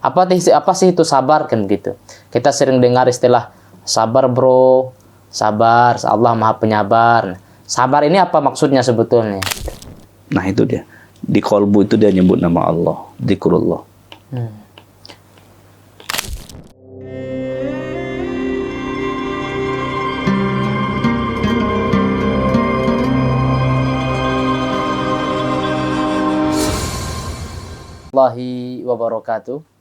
Apa sih itu sabar kan gitu. Kita sering dengar istilah sabar bro, sabar, Allah Maha Penyabar. Sabar ini apa maksudnya sebetulnya? Nah itu dia. Di kolbu itu dia nyebut nama Allah, zikrullah. Warahmatullahi wabarakatuh.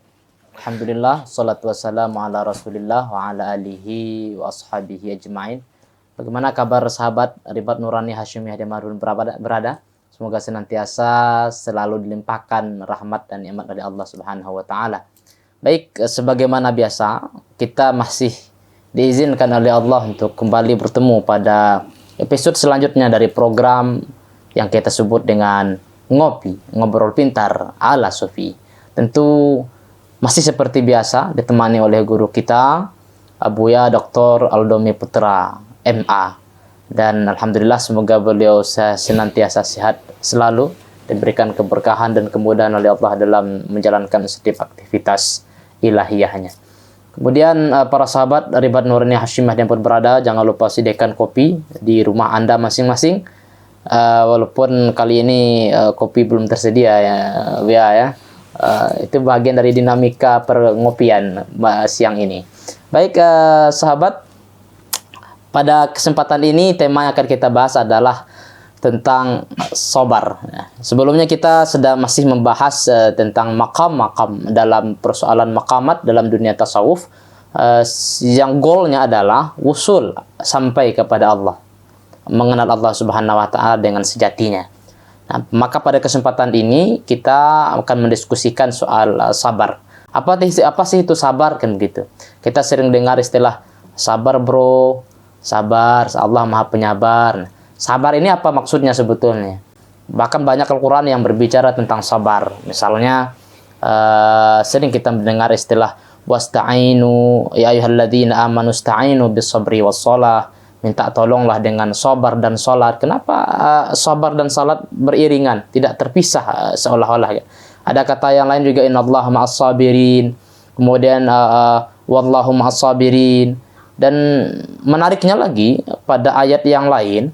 Alhamdulillah, salatu wassalamu ala rasulillah wa ala alihi wa ashabihi ajma'in. Bagaimana kabar sahabat Ribat Nurani Hasyimiyah Dimarun berada? Semoga senantiasa selalu dilimpahkan rahmat dan nikmat dari Allah Subhanahu wa taala. Baik, sebagaimana biasa, kita masih diizinkan oleh Allah untuk kembali bertemu pada episode selanjutnya dari program yang kita sebut dengan Ngobrol Pintar ala Sufi. Tentu masih seperti biasa ditemani oleh guru kita Abuya Dr. Aldomi Putra MA, dan alhamdulillah semoga beliau senantiasa sehat selalu, diberikan keberkahan dan kemudahan oleh Allah dalam menjalankan setiap aktivitas ilahiyahnya. Kemudian para sahabat Ribat Nurani Hasyimiyah yang pun berada, jangan lupa sediakan kopi di rumah Anda masing-masing. Walaupun kali ini kopi belum tersedia ya, itu bagian dari dinamika pengopian siang ini. Baik sahabat, pada kesempatan ini tema yang akan kita bahas adalah tentang sabar. Sebelumnya kita masih membahas tentang makam dalam persoalan maqamat dalam dunia tasawuf, yang goalnya adalah wusul sampai kepada Allah, mengenal Allah Subhanahu wa taala dengan sejatinya. Nah, maka pada kesempatan ini kita akan mendiskusikan soal sabar. Apa sih itu sabar kan gitu. Kita sering dengar istilah sabar bro, sabar, Allah Maha Penyabar. Sabar ini apa maksudnya sebetulnya? Bahkan banyak Al-Qur'an yang berbicara tentang sabar. Misalnya sering kita mendengar istilah wasta'inu ya ayyuhalladzina amanu ista'inu bis-sabri was-shalah. Minta tolonglah dengan sabar dan salat. Kenapa sabar dan salat beriringan, tidak terpisah seolah-olah? Ada kata yang lain juga, innallaha ma'as sabirin. Kemudian wallahu ma'as sabirin. Dan menariknya lagi pada ayat yang lain,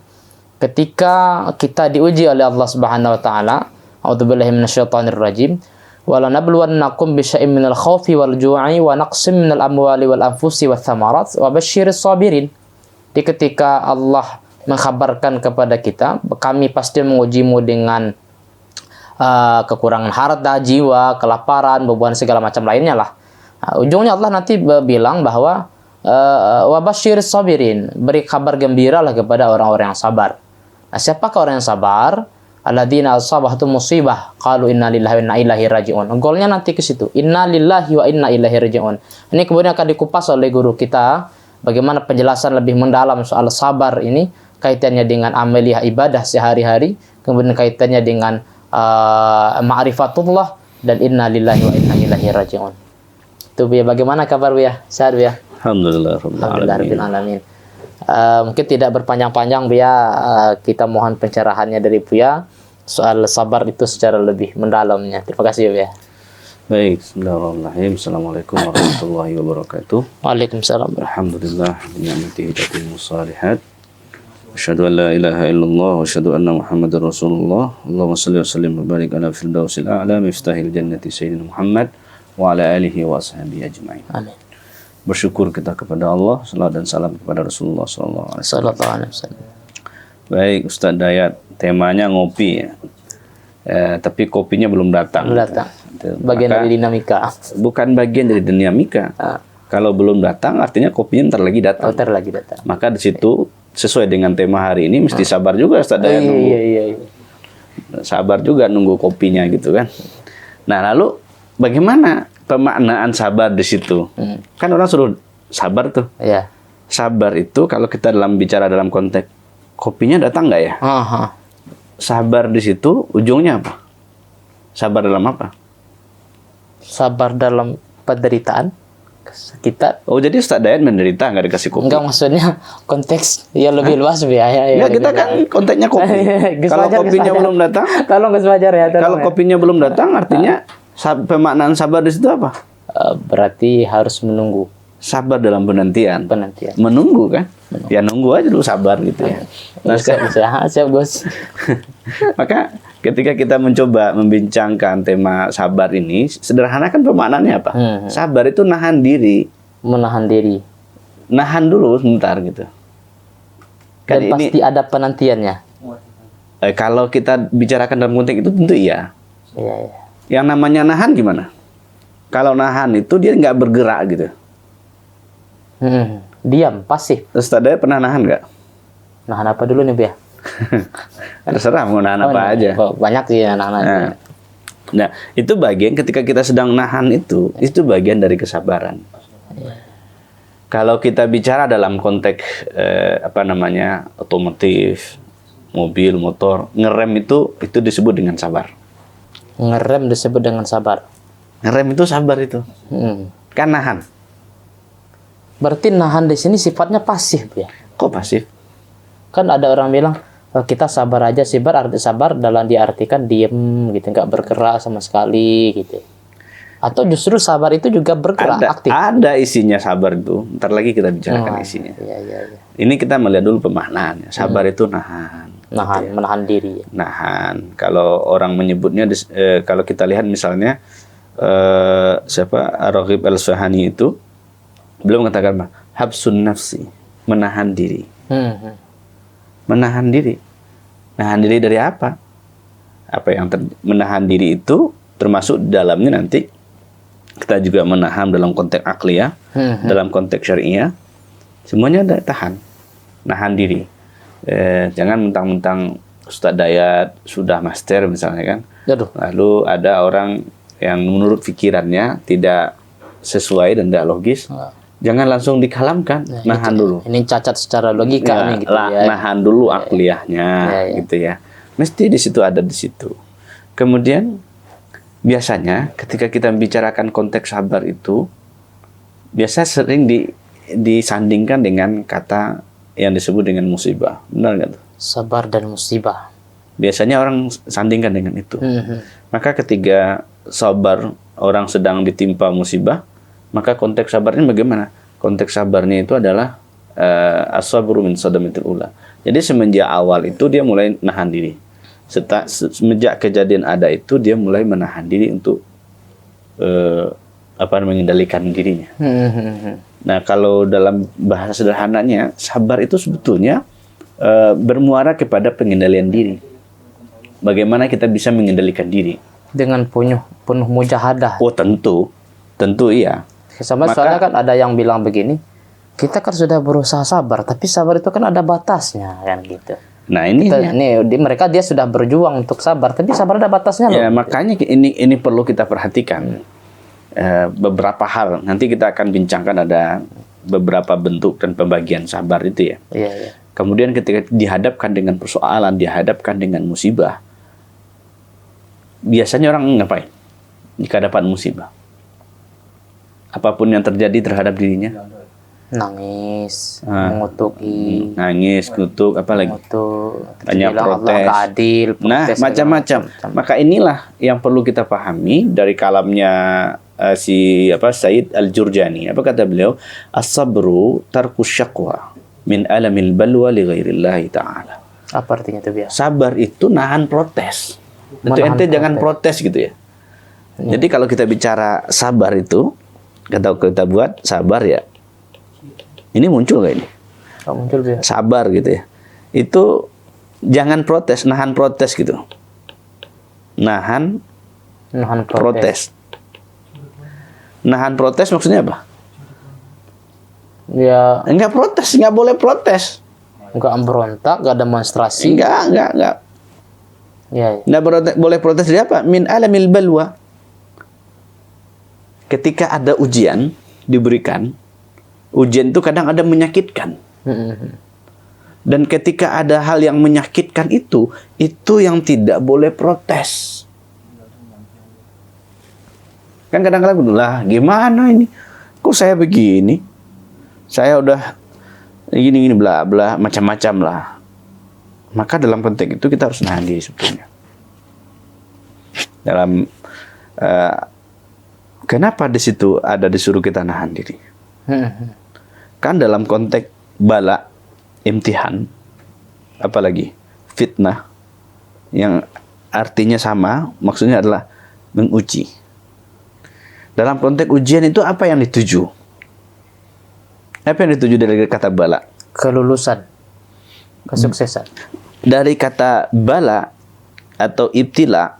ketika kita diuji oleh Allah Subhanahu wa taala, a'udzubillahi minasyaitonir rajim, wala nabluwannakum bisyai'in minal khaufi wal ju'i wa naqsim minal amwali wal anfusi wath thamarat wa basyiris sabirin. Di ketika Allah mengkhabarkan kepada kita, kami pasti mengujimu dengan kekurangan harta, jiwa, kelaparan, beban segala macam lainnya lah. Ujungnya Allah nanti bilang bahwa wabasyiris sabirin, beri kabar gembira lah kepada orang-orang yang sabar. Nah, siapakah orang yang sabar? Alladzina asabahtu musibah qalu inna lillahi wa inna ilaihi raji'un. Goalnya nanti ke situ, inna lillahi wa inna ilaihi raji'un. Ini kemudian akan dikupas oleh guru kita, bagaimana penjelasan lebih mendalam soal sabar ini, kaitannya dengan amaliyah ibadah sehari-hari, kemudian kaitannya dengan ma'rifatullah dan inna lillahi wa inna ilaihi raji'un. Itu Buya, bagaimana kabar Buya? Sehat Buya? Alhamdulillah rabbil alamin. Mungkin tidak berpanjang-panjang Buya, kita mohon pencerahannya dari Buya soal sabar itu secara lebih mendalamnya. Terima kasih Buya. Baik, bismillahirrahmanirrahim. Assalamualaikum warahmatullahi wabarakatuh. Waalaikumsalam. Alhamdulillah, ni'mati hidayatul salihat. Asyhadu an la ilaha illallah wa asyhadu anna Muhammadar Rasulullah. Allahumma shalli wa sallim wa barik ala firdausil a'la miftahil jannati sayyidina Muhammad wa ala alihi wa ashabihi ajma'in. Amin. Bersyukur kita kepada Allah, salawat dan salam kepada Rasulullah sallallahu alaihi wasallam. Baik, Ustaz Dayat, temanya ngopi ya. Tapi kopinya belum datang. Bagian dari dinamika. Bukan bagian dari dinamika. Kalau belum datang, artinya kopinya ntar lagi datang. Ntar lagi datang. Maka di situ sesuai dengan tema hari ini mesti sabar juga, Ustaz Dayat. Iya. Sabar juga nunggu kopinya gitu kan. Nah lalu bagaimana pemaknaan sabar di situ? Kan orang suruh sabar tuh. Iya. Sabar itu kalau kita bicara dalam konteks kopinya datang nggak ya? Sabar di situ ujungnya apa? Sabar dalam apa? Sabar dalam penderitaan kita. Oh jadi Ustaz Dayat menderita nggak dikasih kopi? Enggak, maksudnya konteks ya lebih luas ya. Enggak, kita kan konteksnya kopi. Kalau kopinya belum datang, tolong Gus Fajar ya. Kalau kopinya belum datang artinya pemaknaan sabar di situ apa? berarti harus menunggu Sabar dalam penantian. penantian. Menunggu kan? Ya nunggu aja dulu, sabar gitu ya. Nah, Siap bos. maka ketika kita mencoba membincangkan tema sabar ini, sederhana kan pemaknaannya apa? Sabar itu nahan diri. Menahan diri. Nahan dulu sebentar gitu. Kan Dan pasti ada penantiannya. kalau kita bicarakan dalam konteks itu tentu iya. Iya, iya. Yang namanya nahan gimana? Kalau nahan itu dia nggak bergerak gitu. Diam, pasif. Ustaz Dayat pernah nahan nggak? Nahan apa dulu nih, Bia? Terserah mau nahan apa aja. Banyak sih nahan. Nah, itu bagian ketika kita sedang nahan itu bagian dari kesabaran. Kalau kita bicara dalam konteks otomotif, mobil, motor, ngerem itu disebut dengan sabar. Ngerem disebut dengan sabar. Ngerem itu sabar itu. Kan nahan. Berarti nahan di sini sifatnya pasif, ya? Kok pasif? Kan ada orang bilang kita sabar aja, sabar dalam diartikan diem gitu, nggak bergerak sama sekali gitu. Atau justru sabar itu juga bergerak, aktif. Ada isinya sabar itu. Ntar lagi kita bicarakan isinya. Iya. Ini kita melihat dulu pemaknaannya. Sabar itu nahan. Nahan, gitu ya. menahan diri. Ya. Nahan. Kalau orang menyebutnya, kalau kita lihat misalnya Ar-Raghib Al-Asfahani itu belum mengatakan apa? Habsun nafsi, menahan diri. Menahan diri. Nahan diri dari apa? Apa yang menahan diri itu termasuk dalamnya nanti kita juga menahan dalam konteks akliyah, dalam konteks syariah. Semuanya ada tahan. Nahan diri. Jangan mentang-mentang Ustaz Dayat sudah master misalnya kan. Aduh. Lalu ada orang yang menurut pikirannya tidak sesuai dan tidak logis. Jangan langsung dikalamkan, nahan dulu. Ini cacat secara logika nih gitu ya. Nahan dulu akliyahnya gitu ya. Mesti di situ ada di situ. Kemudian biasanya ketika kita membicarakan konteks sabar itu biasa sering disandingkan dengan kata yang disebut dengan musibah. Benar nggak tuh? Sabar dan musibah. Biasanya orang sandingkan dengan itu. Maka ketika sabar orang sedang ditimpa musibah, maka konteks sabarnya bagaimana? Konteks sabarnya itu adalah as-sabru min sadamatil ula. Jadi semenjak awal itu dia mulai nahan diri. Semenjak kejadian ada itu dia mulai menahan diri untuk mengendalikan dirinya. Nah, kalau dalam bahasa sederhananya, sabar itu sebetulnya bermuara kepada pengendalian diri. Bagaimana kita bisa mengendalikan diri? Dengan penuh mujahadah. Oh, tentu iya. Soalnya kan ada yang bilang begini, kita kan sudah berusaha sabar, tapi sabar itu kan ada batasnya kan gitu. Nah ini dia sudah berjuang untuk sabar, tapi sabar ada batasnya loh. Ya makanya ini perlu kita perhatikan beberapa hal. Nanti kita akan bincangkan ada beberapa bentuk dan pembagian sabar itu ya. Iya. Kemudian ketika dihadapkan dengan persoalan, dihadapkan dengan musibah, biasanya orang ngapain jika dapat musibah? Apapun yang terjadi terhadap dirinya, nangis, mengutuki, kutuk, apa lagi? Hanya protes. Allah adil, nah, macam-macam. Maka inilah yang perlu kita pahami dari kalamnya Said Al-Jurjani. Apa kata beliau? As-sabru tarku syaqwa min alamil balwa li ghairillahi ta'ala. Apa artinya itu, Biar? Sabar itu nahan protes. Itu ente jangan protes gitu ya. Jadi kalau kita bicara sabar itu, kita buat sabar ya. Ini muncul nggak ini? Muncul ya. Sabar gitu ya. Itu jangan protes, nahan protes gitu. Nahan protes. Nahan protes maksudnya apa? Ya. Enggak protes, nggak boleh protes. Enggak berontak, enggak demonstrasi. Enggak. Ya. Nggak boleh protes dari apa? Min alamil balwa. Ketika ada ujian diberikan, ujian itu kadang ada menyakitkan. Dan ketika ada hal yang menyakitkan itu yang tidak boleh protes. Kan kadang-kadang lah, gimana ini? Kok saya begini? Saya udah gini bla bla macam-macam lah. Maka dalam konteks itu kita harus nahan diri sebetulnya. Dalam Kenapa di situ ada disuruh kita nahan diri? Kan dalam konteks bala, imtihan, apalagi fitnah, yang artinya sama, maksudnya adalah menguji. Dalam konteks ujian itu apa yang dituju? Apa yang dituju dari kata bala? Kelulusan, kesuksesan. Dari kata bala atau ibtila,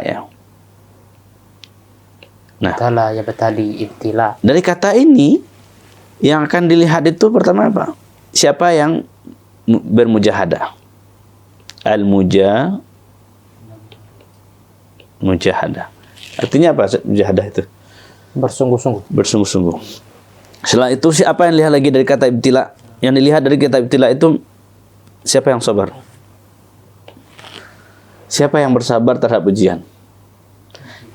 ya. Nah, Tala ya betali ibtila. dari kata ini yang akan dilihat itu pertama apa? Siapa yang bermujahadah? Mujahadah. Artinya apa mujahadah itu? Bersungguh-sungguh. Bersungguh-sungguh. Setelah itu siapa yang lihat lagi dari kata ibtila? Yang dilihat dari kata ibtila itu siapa yang sabar? Siapa yang bersabar terhadap ujian?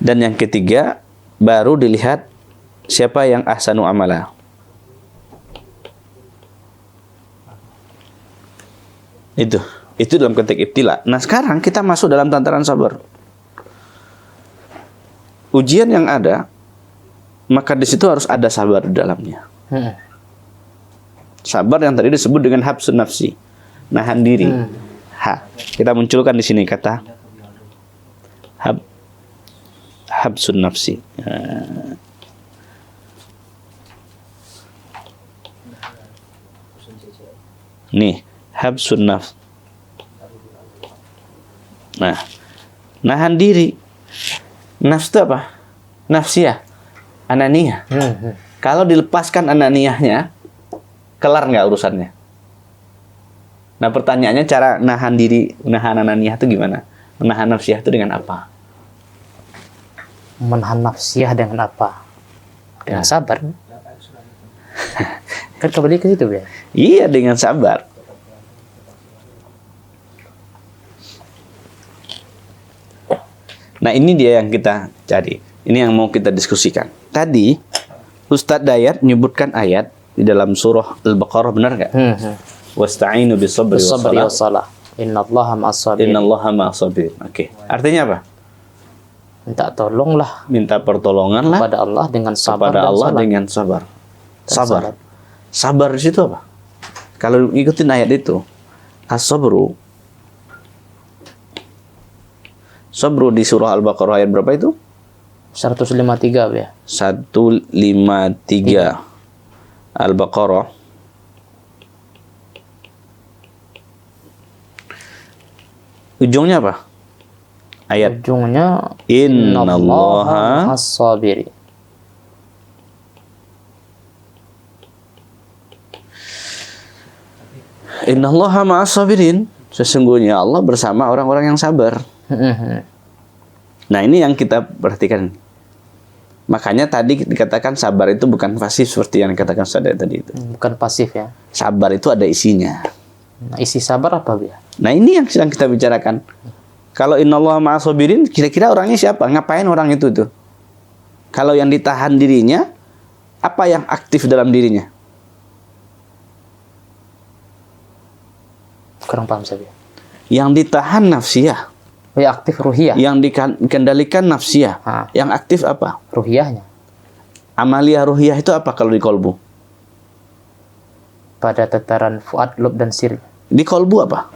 Dan yang ketiga, baru dilihat siapa yang ahsanu amala. Itu dalam konteks ibtila. Nah, sekarang kita masuk dalam tataran sabar. Ujian yang ada, maka di situ harus ada sabar di dalamnya. Sabar yang tadi disebut dengan habsun nafsi, nahan diri. Kita munculkan di sini kata habsun nafsi. Nih, habsun nafs. Nah, nahan diri. Nafs itu apa? Nafsiyah, ananiyah. Kalau dilepaskan ananiyahnya, kelar nggak urusannya? Nah, pertanyaannya cara nahan diri, nahan ananiyah itu gimana? Menahan nafsiyah itu dengan apa? Menahan nafsiyah dengan apa? Dengan sabar. Kan kembali ke situ ya. Iya, dengan sabar. Nah, ini dia yang kita cari. Ini yang mau kita diskusikan. Tadi Ustadz Dayat menyebutkan ayat di dalam surah Al-Baqarah, benar nggak? Wasta'inu bis-sabri was-salah. Innallaha ma'as-sabirin. Innallaha ma'as-sabirin. Oke. Artinya apa? Minta tolonglah, minta pertolonganlah kepada Allah dengan sabar kepada dan Allah salat. dengan sabar. Dan Sabar. salat. Sabar di situ apa? Kalau ngikutin ayat itu, as-sabru. Sabru di surah Al-Baqarah ayat berapa itu? 153 ya. 153 Al-Baqarah. Ujungnya apa? Ayat Ujungnya Innallaha ma'as-sabirin. Innallaha ma'as-sabirin. Sesungguhnya Allah bersama orang-orang yang sabar. Nah, ini yang kita perhatikan. Makanya tadi dikatakan sabar itu bukan pasif seperti yang dikatakan Ustaz tadi itu. Bukan pasif ya. Sabar itu ada isinya. Nah, isi sabar apa ya? Nah, ini yang sedang kita bicarakan. Kalau innallaha ma'as-sabirin, kira-kira orangnya siapa? Ngapain orang itu tuh? Kalau yang ditahan dirinya, apa yang aktif dalam dirinya? Kurang paham saya. Yang ditahan nafsiyah. Ya, aktif ruhiyah. Yang dikendalikan nafsiyah. Yang aktif apa? Ruhiyahnya. Amalia ruhiyah itu apa kalau di kolbu? Pada tataran fuad, lub, dan sir. Di kolbu apa?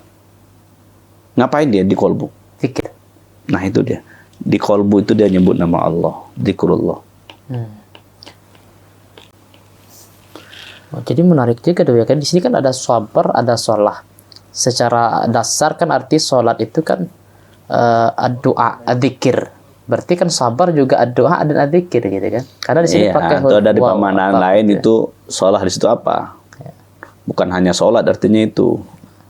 Ngapain dia di kolbu? Fikir. Nah, itu dia. Di kolbu itu dia nyebut nama Allah. Zikrullah. Oh, jadi menarik juga tuh ya kan. Di sini kan ada sabar, ada sholah. Secara dasar kan arti sholat itu kan doa, adzikir. Berarti kan sabar juga doa dan adzikir gitu kan. Karena di sini pakai atau dari pemandangan lain itu sholat di situ apa? Bukan hanya sholat artinya itu.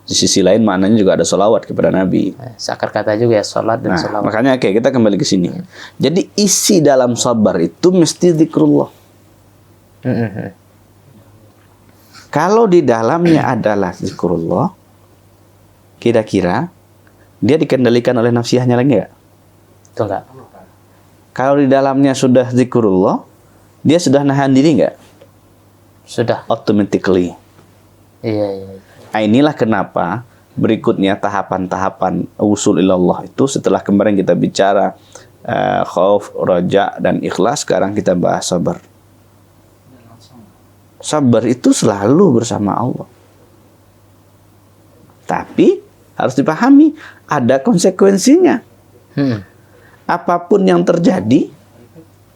Di sisi lain maknanya juga ada sholawat kepada Nabi. Seakar kata juga ya sholat dan sholawat. Makanya kita kembali ke sini. Jadi isi dalam sabar itu mesti zikrullah. Kalau di dalamnya adalah zikrullah, kira-kira dia dikendalikan oleh nafsiyahnya lagi nggak? Itu enggak. Kalau di dalamnya sudah zikrullah, dia sudah nahan diri nggak? Sudah. Automatically. Iya. Nah, inilah kenapa berikutnya tahapan-tahapan usul ilallah itu setelah kemarin kita bicara khauf, raja, dan ikhlas, sekarang kita bahas sabar. Sabar itu selalu bersama Allah. Tapi harus dipahami ada konsekuensinya. Apapun yang terjadi,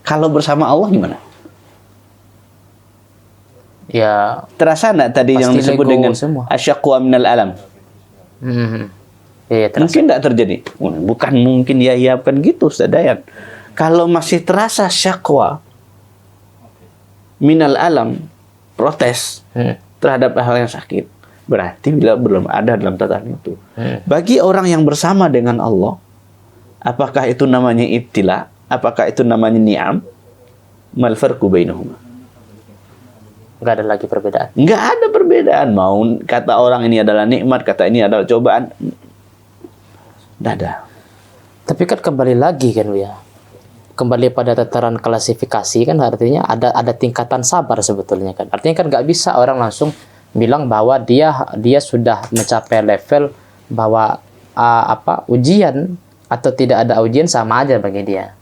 kalau bersama Allah gimana? Ya, Terasa enggak tadi yang pasti disebut lego dengan semua. asyaqwa minal alam? Iya, terasa. Mungkin enggak terjadi? Bukan mungkin, ya bukan gitu Ustaz Dayan. Kalau masih terasa syaqwa minal alam, protes terhadap hal yang sakit, berarti bila belum ada dalam tatanan itu. Bagi orang yang bersama dengan Allah, apakah itu namanya ibtila? Apakah itu namanya ni'am? Mal farqu bainahuma? Nggak ada lagi perbedaan. Nggak ada perbedaan. Mau kata orang ini adalah nikmat, kata ini adalah cobaan. Nggak ada. Tapi kan kembali lagi kan ya, kembali pada tataran klasifikasi kan, artinya ada tingkatan sabar sebetulnya kan. Artinya kan nggak bisa orang langsung bilang bahwa dia sudah mencapai level bahwa ujian atau tidak ada ujian sama aja bagi dia.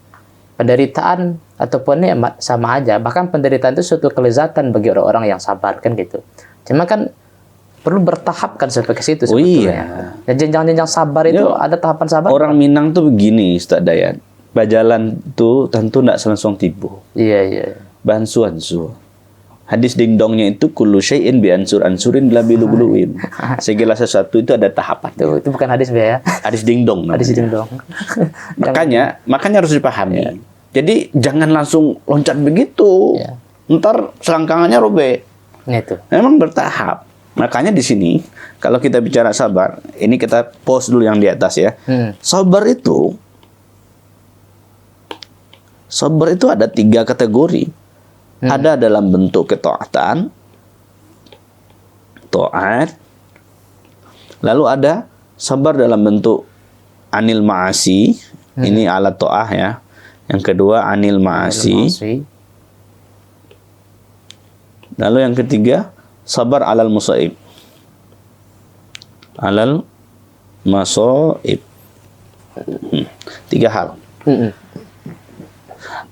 Penderitaan ataupun nikmat sama aja. Bahkan penderitaan itu suatu kelezatan bagi orang-orang yang sabar kan gitu. Cuma kan perlu bertahap kan sampai ke situ sebetulnya. Dan jenjang-jenjang sabar itu ada tahapan sabar. Orang Minang tuh begini, Ustaz Dayan. Bajalan tuh tentu tidak langsung tibu. Iya. Bansu-ansu. Hadis dingdongnya itu kullu syai'in bi ansurin la bilubluin. Segala sesuatu itu ada tahapan. Itu bukan hadis ya. Hadis dingdong namanya. Hadis dingdong. Makanya harus dipahami. Ya. Jadi jangan langsung loncat begitu. Ya. Ntar selangkangannya robek. Itu. Memang bertahap. Makanya di sini kalau kita bicara sabar, ini kita pause dulu yang di atas ya. Sabar itu ada 3 kategori. Ada dalam bentuk ketaatan, taat. Lalu ada sabar dalam bentuk anil ma'asi. Ini ala ta'ah ya. Yang kedua anil ma'asi. Lalu yang ketiga sabar alal musaib. Alal masaib. 3 hal.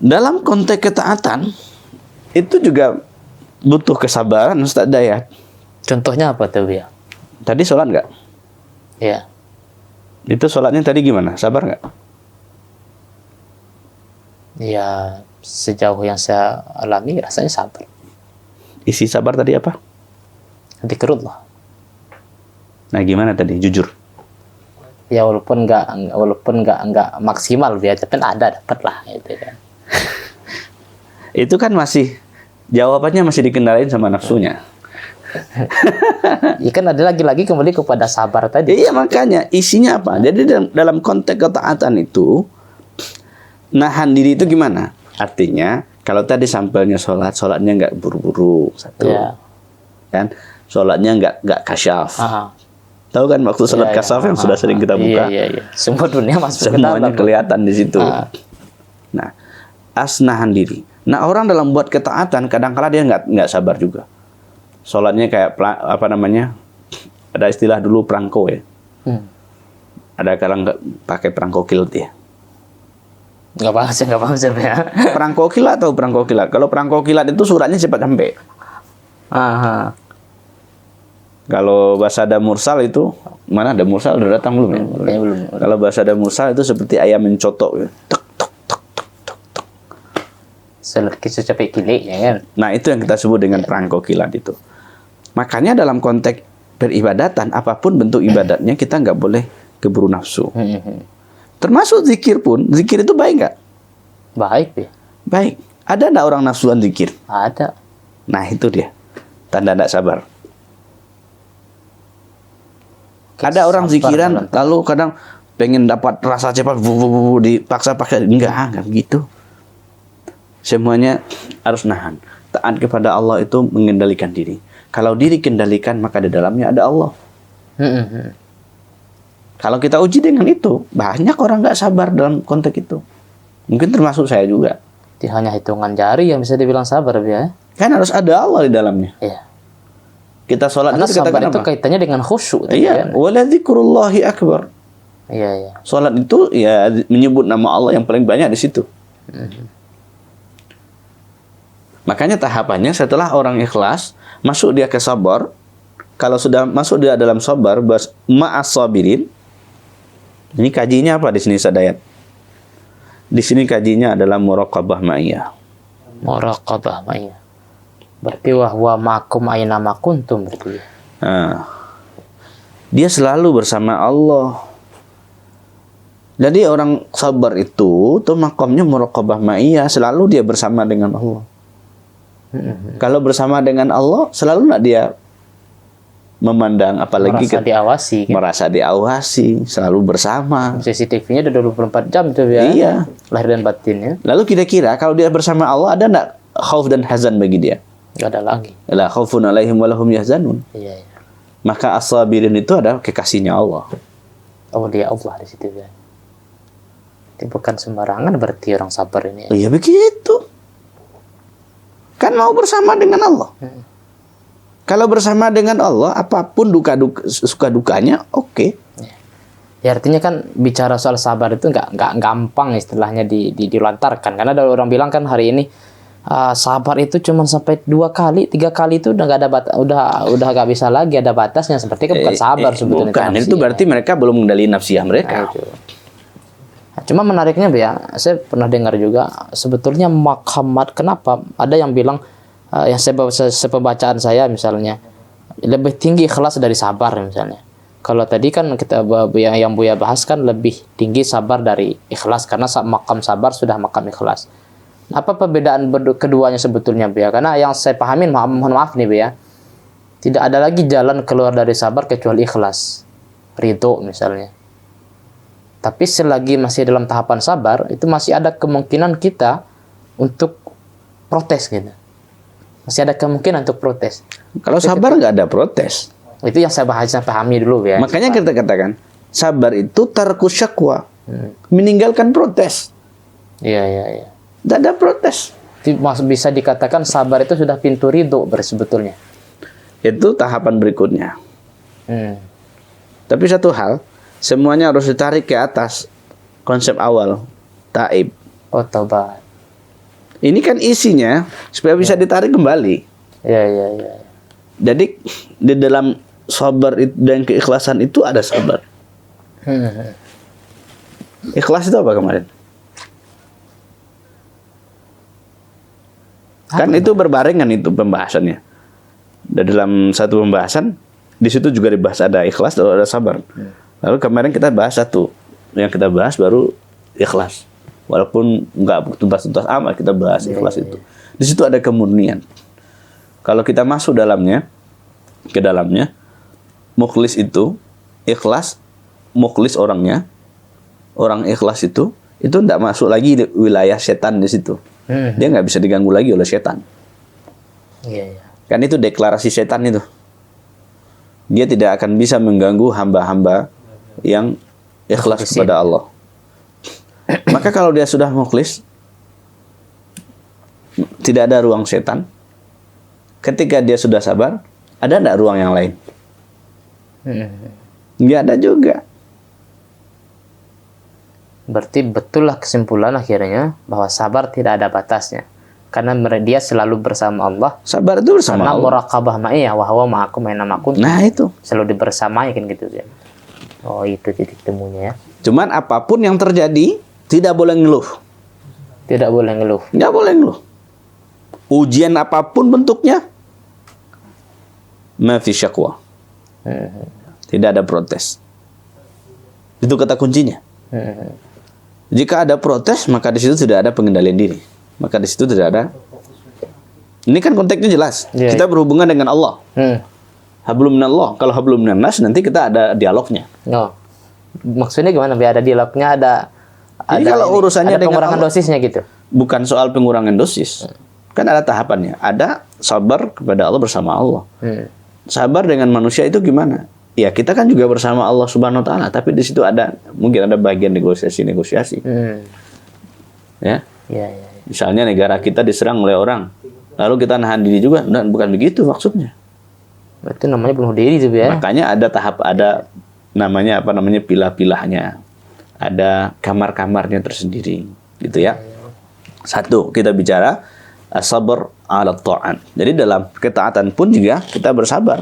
Dalam konteks ketaatan itu juga butuh kesabaran Ustaz Dayat. Contohnya apa tuh ya? Tadi sholat nggak? Iya. Itu sholatnya tadi gimana? Sabar nggak? Ya, sejauh yang saya alami rasanya sabar. Isi sabar tadi apa? Nanti kerut lah. Nah gimana tadi? Jujur. Ya walaupun nggak maksimal biar tapi dapat lah gitu kan. Itu kan jawabannya masih dikendaliin sama nafsunya. Ya kan ada lagi kembali kepada sabar tadi. Iya makanya isinya apa? Jadi dalam konteks ketaatan itu nahan diri itu gimana? Artinya kalau tadi sampelnya sholatnya nggak buru-buru satu, kan? Sholatnya nggak kasyaf. Tahu kan waktu sholat kasyaf yang sudah sering kita buka? Iya. Semua dunia masuk semuanya kelihatan di situ. Nah, nahan diri. Nah orang dalam buat ketaatan kadang-kala dia nggak sabar juga. Sholatnya kayak ada istilah dulu perangko ya. Ada kadang nggak pakai perangko kilat ya. Nggak paham sih ya. Perangko kilat atau perangko kilat? Kalau perangko kilat itu suratnya cepat sampai. Kalau bahasa ada mursal itu mana ada mursal udah datang belum ya? Belum. Kalau bahasa ada mursal itu seperti ayam mencotok. Ya. Selekis capek kili ya kan. Nah itu yang kita sebut dengan perangko kilat itu. Makanya dalam konteks beribadatan apapun bentuk ibadatnya kita nggak boleh keburu nafsu. Termasuk zikir pun, zikir itu baik nggak? Baik ya. Baik. Ada nggak orang nafsuan zikir? Ada. Nah itu dia tanda nggak sabar. Ada orang zikiran lalu kadang pengen dapat rasa cepat, dipaksa-paksa, enggak begitu. Semuanya harus nahan. Taat kepada Allah itu mengendalikan diri. Kalau diri kendalikan, maka di dalamnya ada Allah. Kalau kita uji dengan itu, banyak orang nggak sabar dalam konteks itu. Mungkin termasuk saya juga. Hanya hitungan jari yang bisa dibilang sabar ya. Kan harus ada Allah di dalamnya. Iya. Kita sholat Karena itu sabar dikatakan itu apa? kaitannya dengan khusyuk. Iya, wala dzikrullahi akbar. Iya, iya. Sholat itu ya menyebut nama Allah yang paling banyak di situ. Makanya tahapannya setelah orang ikhlas, masuk dia ke sabar. Kalau sudah masuk dia dalam sabar, ma'as sabirin. Ini kajinya apa di sini Sadayat? Di sini kajinya adalah muraqabah ma'iyah. Muraqabah ma'iyah. Berarti wahwa ma'akum aina ma kuntum berarti. Nah, dia selalu bersama Allah. Jadi orang sabar itu tuh makamnya muraqabah ma'iyah, selalu dia bersama dengan Allah. Kalau bersama dengan Allah, selalu nak dia memandang, apalagi Merasa diawasi. Kan? merasa diawasi, selalu bersama. CCTV-nya udah 24 jam itu ya. Iya. Lahir dan batinnya. Lalu kira-kira kalau dia bersama Allah, ada enggak khauf dan hazan bagi dia? Gak ada lagi. La khaufun alaihim wa lahum yahzanun. Iya, iya. Maka as-sabirin itu ada kekasihnya Allah. Aulia Allah di situ ya. Itu bukan sembarangan berarti orang sabar ini. Iya begitu. Kan mau bersama dengan Allah. Kalau bersama dengan Allah, apapun suka dukanya, oke. Ya artinya kan bicara soal sabar itu nggak gampang istilahnya dilantarkan. Karena ada orang bilang kan hari ini sabar itu cuma sampai 2 kali, 3 kali itu udah nggak ada udah nggak bisa lagi ada batasnya. Seperti kan bukan sabar sebetulnya. Bukan, itu berarti mereka belum mengendalikan nafsiyah mereka. Cuma menariknya ya, saya pernah dengar juga sebetulnya makamat, kenapa ada yang bilang yang sepembacaan saya misalnya lebih tinggi ikhlas dari sabar misalnya. Kalau tadi kan kita yang Buya bahas kan lebih tinggi sabar dari ikhlas karena makam sabar sudah makam ikhlas. Apa perbedaan keduanya sebetulnya Buya? Karena yang saya pahamin, mohon maaf nih Buya, tidak ada lagi jalan keluar dari sabar kecuali ikhlas, ridho misalnya. Tapi selagi masih dalam tahapan sabar, itu masih ada kemungkinan kita untuk protes gitu. Masih ada kemungkinan untuk protes. Kalau sabar nggak ada protes. Itu yang saya pahami dulu ya. Makanya kita katakan, sabar itu tarkus syakwa. Meninggalkan protes. Iya, iya, iya. Tidak ada protes. Bisa dikatakan sabar itu sudah pintu ridho sebetulnya. Itu tahapan berikutnya. Tapi satu hal, semuanya harus ditarik ke atas konsep awal, taib. Oh, taubat. Ini kan isinya supaya bisa ditarik kembali. Iya, iya, iya. Jadi di dalam sabar dan keikhlasan itu ada sabar. Ikhlas itu apa kemarin? Kan itu berbarengan itu pembahasannya. Dan dalam satu pembahasan di situ juga dibahas ada ikhlas dan ada sabar. Lalu kemarin kita bahas satu, yang kita bahas baru ikhlas. Walaupun nggak tuntas-tuntas amat kita bahas ikhlas itu. Di situ ada kemurnian. Kalau kita masuk ke dalamnya, mukhlis itu ikhlas, mukhlis orangnya, orang ikhlas itu nggak masuk lagi di wilayah setan di situ. Dia nggak bisa diganggu lagi oleh setan. Iya, iya. Kan itu deklarasi setan itu. Dia tidak akan bisa mengganggu hamba-hamba yang ikhlas kepada Allah. Maka kalau dia sudah mukhlis, tidak ada ruang setan. Ketika dia sudah sabar, ada enggak ruang yang lain? Nggak ada juga. Berarti betullah kesimpulan akhirnya bahwa sabar tidak ada batasnya. Karena dia selalu bersama Allah. Sabar itu bersama karena Allah. Karena muraqabah ma'iyah wa huwa ma'akum aina ma kuntum. Nah itu. Selalu dibersamai kan gitu ya. Oh itu titik temunya ya. Cuman apapun yang terjadi, tidak boleh ngeluh. Tidak boleh ngeluh. Nggak boleh ngeluh. Ujian apapun bentuknya, ma fi syakwa. Tidak ada protes. Itu kata kuncinya. Jika ada protes, maka di situ tidak ada pengendalian diri. Maka di situ tidak ada. Ini kan konteksnya jelas. Yeah, kita berhubungan dengan Allah. Hablum minallah. Kalau hablum minannas nanti kita ada dialognya. No. Maksudnya gimana? Biar ada dialognya, Jadi kalau urusannya ada dengan pengurangan Allah, dosisnya gitu. Bukan soal pengurangan dosis. Kan ada tahapannya. Ada sabar kepada Allah bersama Allah. Sabar dengan manusia itu gimana? Ya kita kan juga bersama Allah Subhanahu Wa Taala. Tapi di situ mungkin ada bagian negosiasi. Ya. Iya, iya. Misalnya negara kita diserang oleh orang, lalu kita nahan diri juga, dan bukan begitu maksudnya. Itu namanya bunuh diri tuh ya. Makanya ada namanya pilah-pilahnya. Ada kamar-kamarnya tersendiri, gitu ya. Satu, kita bicara sabar ala ta'an. Jadi dalam ketaatan pun juga kita bersabar.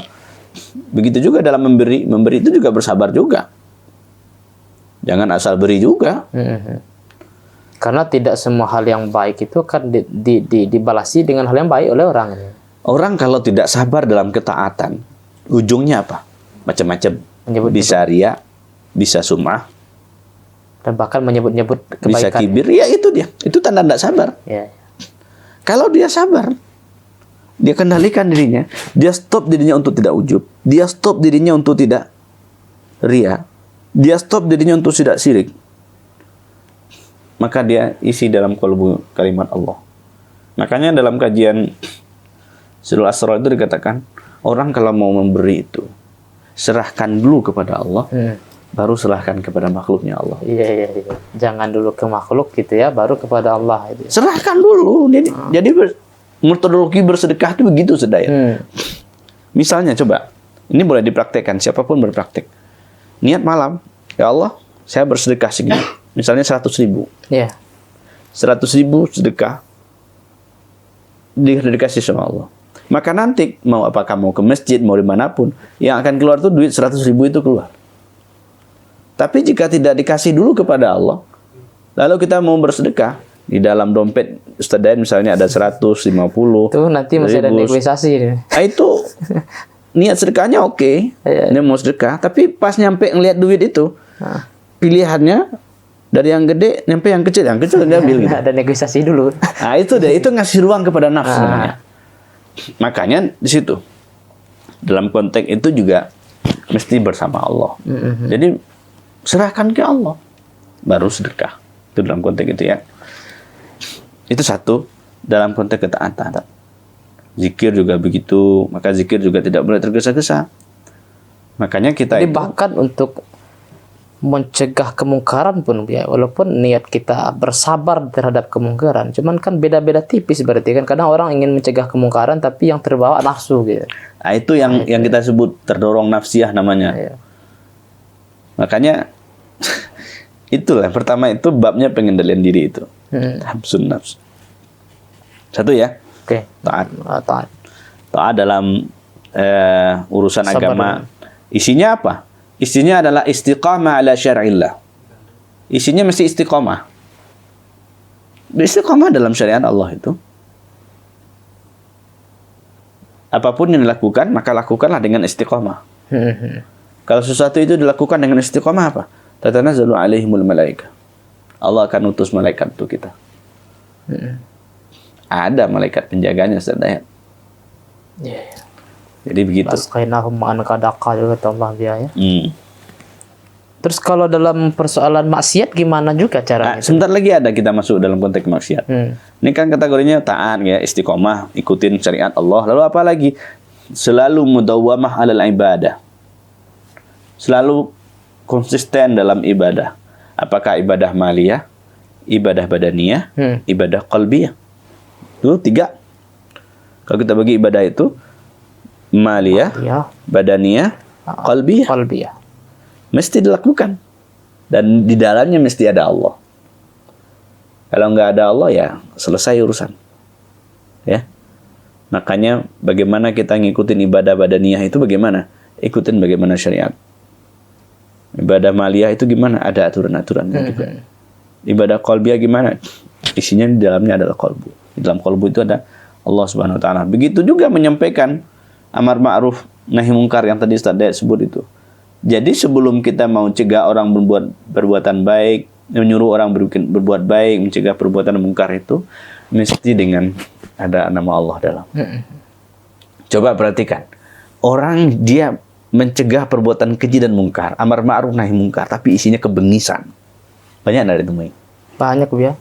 Begitu juga dalam memberi itu juga bersabar juga. Jangan asal beri juga. Karena tidak semua hal yang baik itu kan dibalasi dengan hal yang baik oleh orang. Orang kalau tidak sabar dalam ketaatan, ujungnya apa? Macam-macam. Bisa riya, bisa sum'ah, Dan bahkan menyebut-nyebut kebaikan. bisa kibir. Ya itu dia. Itu tanda tidak sabar. Ya. Kalau dia sabar, dia kendalikan dirinya, dia stop dirinya untuk tidak ujub, dia stop dirinya untuk tidak riya, dia stop dirinya untuk tidak syirik, maka dia isi dalam qalbu kalimat Allah. Makanya dalam kajian Surah Asra itu dikatakan, orang kalau mau memberi itu, serahkan dulu kepada Allah, baru serahkan kepada makhluknya Allah. Iya. Jangan dulu ke makhluk gitu ya, baru kepada Allah. Gitu. Serahkan dulu. Jadi metodologi bersedekah itu begitu, Sedaya. Misalnya coba, ini boleh dipraktekkan, siapapun berpraktek. Niat malam, ya Allah, saya bersedekah segini. Misalnya 100.000. Iya. 100.000 sedekah dikasih sama Allah. Maka nanti mau apakah mau ke masjid, mau dimanapun, yang akan keluar tuh duit 100.000 itu keluar. Tapi jika tidak dikasih dulu kepada Allah, lalu kita mau bersedekah, di dalam dompet Ustaz Dayan misalnya ada 150. Itu nanti masih ada negosiasi. Nah itu niat sedekahnya oke. Dia mau sedekah, tapi pas nyampe ngelihat duit itu, pilihannya dari yang gede nyampe yang kecil dia ambil gitu. Ada negosiasi dulu. Nah itu dia, itu ngasih ruang kepada nafsu namanya. Makanya di situ dalam konteks itu juga mesti bersama Allah. Jadi serahkan ke Allah, baru sedekah. Itu dalam konteks itu ya. Itu satu, dalam konteks ketaatan. Zikir juga begitu, maka zikir juga tidak boleh tergesa-gesa. Makanya kita Jadi bahkan untuk mencegah kemungkaran pun ya, walaupun niat kita bersabar terhadap kemungkaran, cuman kan beda-beda tipis berarti kan. Kadang orang ingin mencegah kemungkaran tapi yang terbawa nafsu gitu. Nah, itu yang kita sebut terdorong nafsiyah namanya. Iya. Makanya itulah pertama itu babnya pengendalian diri itu. Habsun nafs. Satu ya. Oke. Taat. Taat. Taat dalam urusan Sabar agama. dulu. Isinya apa? Isinya adalah istiqamah ala syar'illah. Isinya mesti istiqamah. Istiqamah dalam syariat Allah itu. Apapun yang dilakukan, maka lakukanlah dengan istiqamah. Kalau sesuatu itu dilakukan dengan istiqamah apa? Tatanazzalu alaihimul malaika. Allah akan utus malaikat untuk kita. Ada malaikat penjaganya, Ustaz. Jadi begitu. Asqainahum ma'an qadaqa juga kata Allah dia ya. Terus kalau dalam persoalan maksiat gimana juga caranya? Sebentar lagi ada kita masuk dalam konteks maksiat. Ini kan kategorinya taat ya, istiqomah, ikutin syariat Allah. Lalu apa lagi? Selalu mudawwamah alal ibadah. Selalu konsisten dalam ibadah. Apakah ibadah maliyah, ibadah badaniyah, ibadah qalbiyah. Itu 3. Kalau kita bagi ibadah itu maliyah, badaniyah, qalbiyah. Mesti dilakukan. Dan di dalamnya mesti ada Allah. Kalau nggak ada Allah ya selesai urusan. Ya. Makanya bagaimana kita ngikutin ibadah badaniyah itu bagaimana? Ikutin bagaimana syariat. Ibadah maliyah itu gimana? Ada aturan-aturannya juga. Ibadah qalbiyah gimana? Isinya di dalamnya adalah qalbu. Di dalam qalbu itu ada Allah Subhanahu wa taala. Begitu juga menyampaikan amar ma'ruf nahi mungkar yang tadi Ustaz Dayat sebut itu. Jadi sebelum kita mau cegah orang berbuat perbuatan baik, menyuruh orang berbuat baik, mencegah perbuatan mungkar itu mesti dengan ada nama Allah dalam. Coba perhatikan. Orang dia mencegah perbuatan keji dan mungkar, amar ma'ruf nahi mungkar, tapi isinya kebengisan. Banyak enggak ditemui? Banyak ya.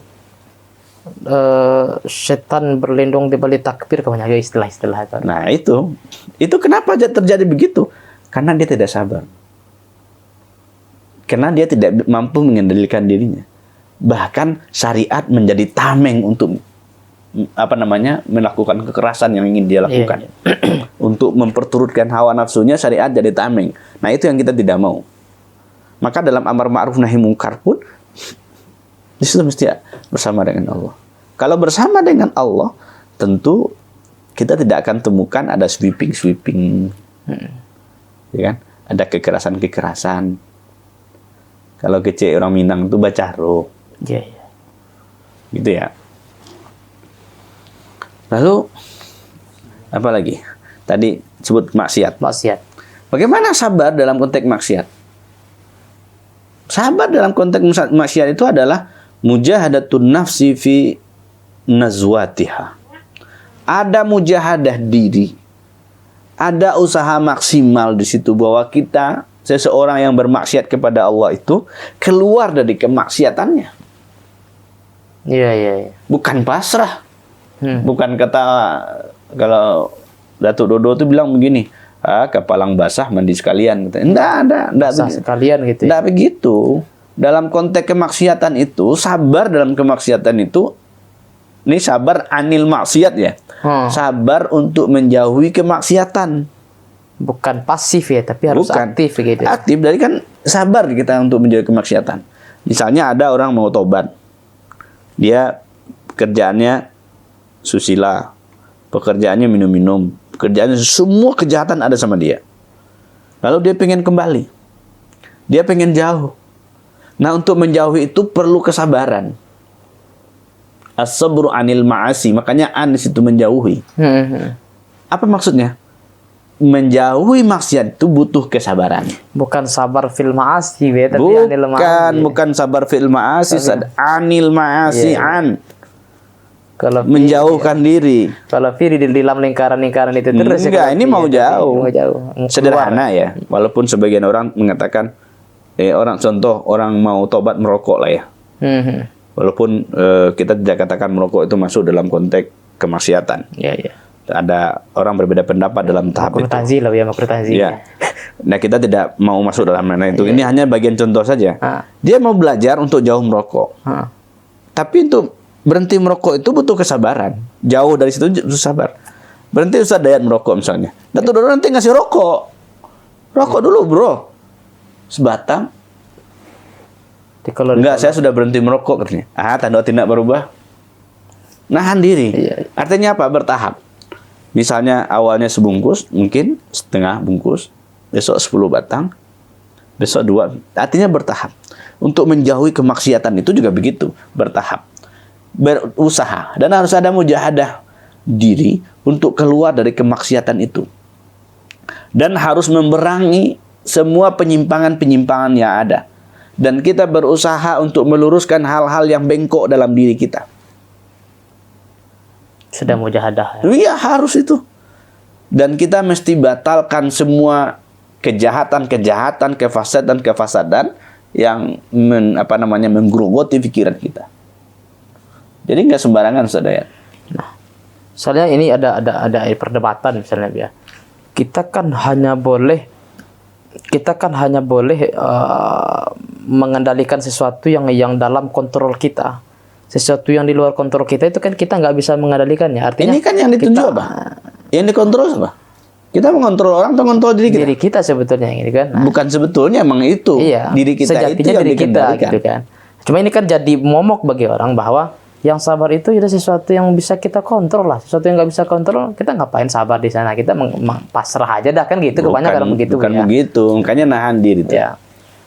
Setan berlindung di balik takbir, banyak istilah-istilah itu. Nah, itu kenapa terjadi begitu? Karena dia tidak sabar. Karena dia tidak mampu mengendalikan dirinya. Bahkan syariat menjadi tameng untuk melakukan kekerasan yang ingin dia lakukan. Untuk memperturutkan hawa nafsunya, syariat jadi tameng. Nah, itu yang kita tidak mau. Maka dalam amar ma'ruf nahi mungkar pun di situ mesti bersama dengan Allah. Kalau bersama dengan Allah, tentu kita tidak akan temukan ada sweeping, ya kan? Ada kekerasan. Kalau kecil orang Minang itu baca roh, gitu ya. Lalu apa lagi? Tadi sebut maksiat. Bagaimana sabar dalam konteks maksiat? Sabar dalam konteks maksiat itu adalah mujahadatun nafsi fi nazwatiha. Ada mujahadah diri. Ada usaha maksimal di situ bahwa kita, seseorang yang bermaksiat kepada Allah itu keluar dari kemaksiatannya. Bukan pasrah. Bukan kata kalau Datuk Dodo itu bilang begini, kepalang basah mandi sekalian. Enggak sekalian gitu. Enggak begitu. Dalam konteks kemaksiatan itu, sabar dalam kemaksiatan itu, ini sabar anil maksiat ya. Sabar untuk menjauhi kemaksiatan. Bukan pasif ya, tapi harus aktif gitu. Aktif, dari kan sabar kita untuk menjauhi kemaksiatan. Misalnya ada orang mau tobat. Dia kerjaannya susila, pekerjaannya minum-minum, pekerjaannya semua kejahatan ada sama dia. Lalu dia pengen kembali, dia pengen jauh. Nah, untuk menjauhi itu perlu kesabaran. As-sabru anil ma'asi, makanya an situ menjauhi. Apa maksudnya? Menjauhi maksiat itu butuh kesabaran. Bukan sabar fil ma'asi, tapi anil ma'asi. Bukan sabar fil ma'asi, anil ma'asi an. Kalau menjauhkan diri. Kalau Firi di dalam lingkaran-lingkaran itu terus. Enggak, ini mau jauh. Sederhana ya. Walaupun sebagian orang mengatakan, orang mau tobat merokok lah ya. Walaupun kita tidak katakan merokok itu masuk dalam konteks kemaksiatan. Ada orang berbeda pendapat dalam tahap itu. Makruh tanzil. Ya. Nah, kita tidak mau masuk dalam mana itu. Ini hanya bagian contoh saja. Dia mau belajar untuk jauh merokok. Tapi untuk berhenti merokok itu butuh kesabaran. Jauh dari situ butuh sabar. Berhenti Ustaz Dayat merokok misalnya. Datuk Dodo nanti ngasih rokok. Rokok dulu, bro. Sebatang. Enggak, saya sudah berhenti merokok katanya. Tanda tidak berubah. Nahan diri. Artinya apa? Bertahap. Misalnya awalnya sebungkus, mungkin setengah bungkus. Besok 10 batang. Besok 2. Artinya bertahap. Untuk menjauhi kemaksiatan itu juga begitu. Bertahap. Berusaha. Dan harus ada mujahadah diri untuk keluar dari kemaksiatan itu. Dan harus memerangi semua penyimpangan-penyimpangan yang ada. Dan kita berusaha untuk meluruskan hal-hal yang bengkok dalam diri kita. Sudah mujahadah. Iya, harus itu. Dan kita mesti batalkan semua kejahatan-kejahatan, kefasadan-kefasadan yang menggerogoti pikiran kita. Jadi nggak sembarangan, saudara. Nah, soalnya ini ada perdebatan misalnya ya. Kita kan hanya boleh mengendalikan sesuatu yang dalam kontrol kita. Sesuatu yang di luar kontrol kita itu kan kita nggak bisa mengendalikannya. Artinya ini kan yang dituju apa? Yang dikontrol apa? Kita mengontrol orang atau mengontrol diri kita? Diri kita sebetulnya gitu kan. Nah, bukan sebetulnya, emang itu. Iya, diri kita sejatinya itu yang diri kita gitu kan. Cuma ini kan jadi momok bagi orang bahwa yang sabar itu adalah sesuatu yang bisa kita kontrol lah. Sesuatu yang nggak bisa kontrol, kita ngapain sabar di sana? Kita pasrah aja dah kan gitu. Kebanyakan begitu. Bukan begitu. Makanya nahan diri. Ya.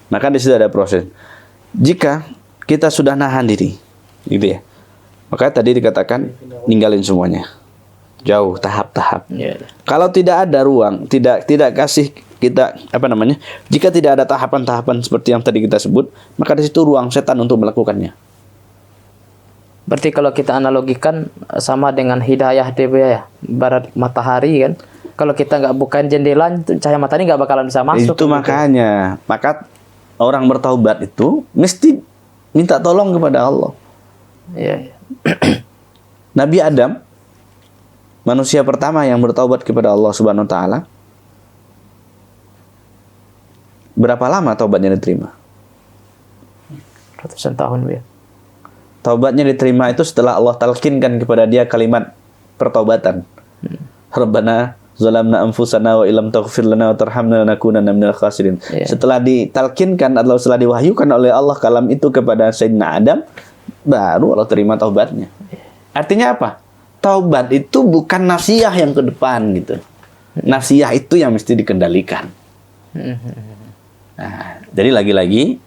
Maka di situ ada proses. Jika kita sudah nahan diri, gitu ya. Maka tadi dikatakan ninggalin semuanya. Jauh, tahap-tahap. Kalau tidak ada ruang, tidak kasih kita jika tidak ada tahapan-tahapan seperti yang tadi kita sebut, maka di situ ruang setan untuk melakukannya. Berarti kalau kita analogikan sama dengan hidayah ya, barat matahari kan. Kalau kita nggak bukain jendela, cahaya matahari nggak bakalan bisa masuk. Itu makanya. Maka orang bertaubat itu mesti minta tolong kepada Allah. Iya. Nabi Adam, manusia pertama yang bertaubat kepada Allah Subhanahu wa taala. Berapa lama taubatnya diterima? Ratusan tahun, ya. Taubatnya diterima itu setelah Allah talqinkan kepada dia kalimat pertaubatan. Rabbana zalamna anfusana wa illam taghfir lana wa tarhamna lanakunanna minal khasirin. Setelah ditalqinkan atau setelah diwahyukan oleh Allah kalam itu kepada Sayyidina Adam, baru Allah terima taubatnya. Artinya apa? Taubat itu bukan nasiah yang ke depan gitu. Nasiah itu yang mesti dikendalikan. Nah, jadi lagi-lagi